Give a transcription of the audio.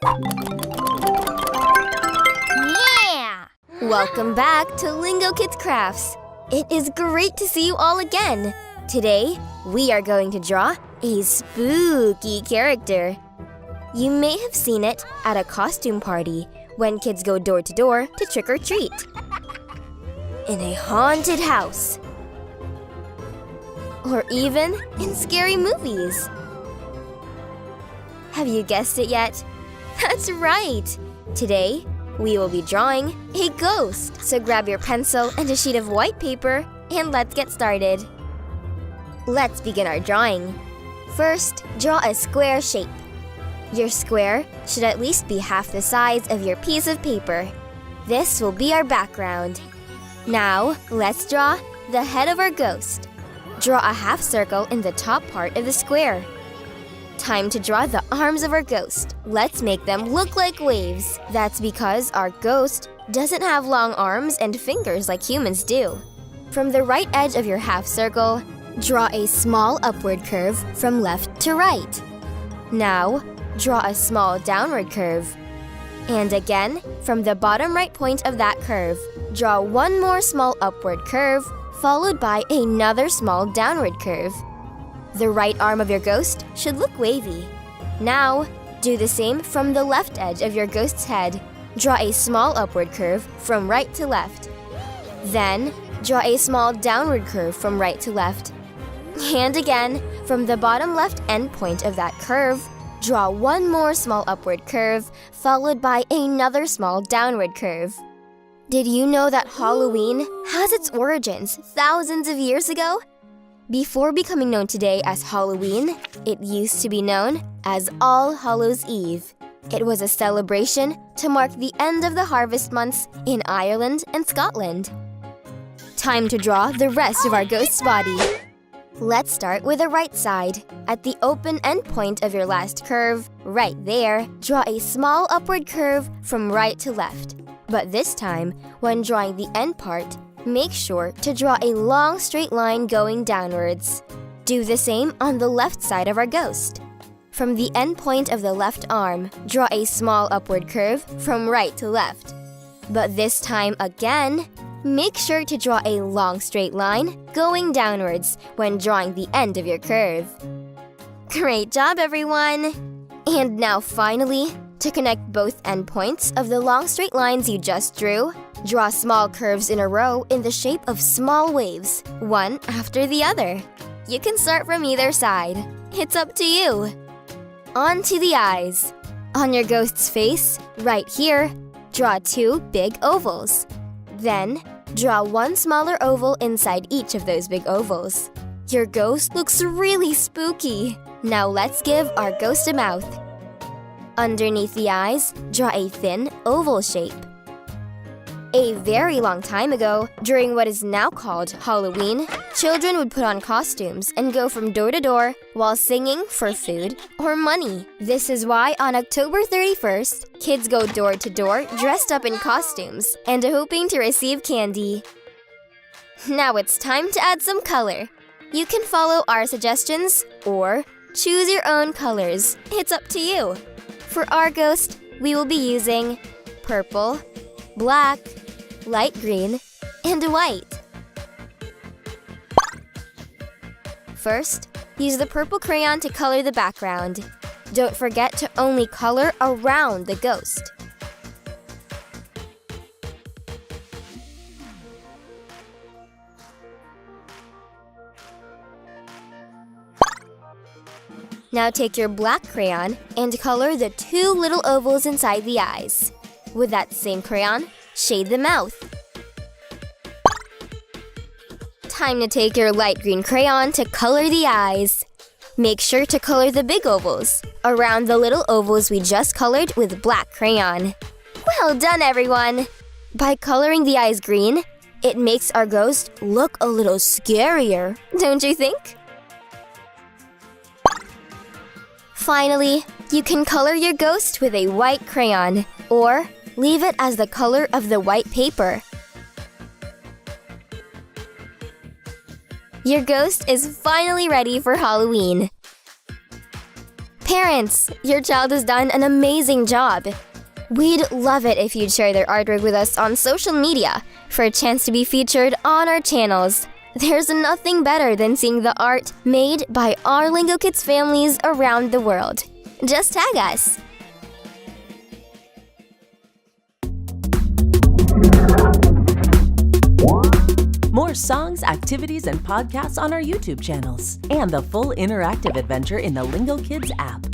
Yeah! Welcome back to Lingokids Crafts. It is great to see you all again. Today, we are going to draw a spooky character. You may have seen it at a costume party when kids go door to door to trick or treat. In a haunted house. Or even in scary movies. Have you guessed it yet? That's right! Today, we will be drawing a ghost. So grab your pencil and a sheet of white paper and let's get started. Let's begin our drawing. First, draw a square shape. Your square should at least be half the size of your piece of paper. This will be our background. Now, let's draw the head of our ghost. Draw a half circle in the top part of the square. Time to draw the arms of our ghost. Let's make them look like waves. That's because our ghost doesn't have long arms and fingers like humans do. From the right edge of your half circle, draw a small upward curve from left to right. Now, draw a small downward curve. And again, from the bottom right point of that curve, draw one more small upward curve, followed by another small downward curve. The right arm of your ghost should look wavy. Now, do the same from the left edge of your ghost's head. Draw a small upward curve from right to left. Then, draw a small downward curve from right to left. And again, from the bottom left end point of that curve, draw one more small upward curve, followed by another small downward curve. Did you know that Halloween has its origins thousands of years ago? Before becoming known today as Halloween, it used to be known as All Hallows' Eve. It was a celebration to mark the end of the harvest months in Ireland and Scotland. Time to draw the rest of our ghost's body. Let's start with the right side. At the open end point of your last curve, right there, draw a small upward curve from right to left. But this time, when drawing the end part, make sure to draw a long straight line going downwards. Do the same on the left side of our ghost. From the end point of the left arm, draw a small upward curve from right to left. But this time again, make sure to draw a long straight line going downwards when drawing the end of your curve. Great job, everyone! And now finally, to connect both endpoints of the long straight lines you just drew, draw small curves in a row in the shape of small waves, one after the other. You can start from either side. It's up to you. On to the eyes. On your ghost's face, right here, draw two big ovals. Then, draw one smaller oval inside each of those big ovals. Your ghost looks really spooky. Now let's give our ghost a mouth. Underneath the eyes, draw a thin oval shape. A very long time ago, during what is now called Halloween, children would put on costumes and go from door to door while singing for food or money. This is why on October 31st, kids go door to door dressed up in costumes and hoping to receive candy. Now it's time to add some color. You can follow our suggestions or choose your own colors. It's up to you. For our ghost, we will be using purple, black, light green, and white. First, use the purple crayon to color the background. Don't forget to only color around the ghost. Now take your black crayon and color the two little ovals inside the eyes. With that same crayon, shade the mouth. Time to take your light green crayon to color the eyes. Make sure to color the big ovals around the little ovals we just colored with black crayon. Well done, everyone! By coloring the eyes green, it makes our ghost look a little scarier, don't you think? Finally, you can color your ghost with a white crayon, or leave it as the color of the white paper. Your ghost is finally ready for Halloween. Parents, your child has done an amazing job. We'd love it if you'd share their artwork with us on social media for a chance to be featured on our channels. There's nothing better than seeing the art made by our Lingokids families around the world. Just tag us! More songs, activities, and podcasts on our YouTube channels, and the full interactive adventure in the Lingokids app.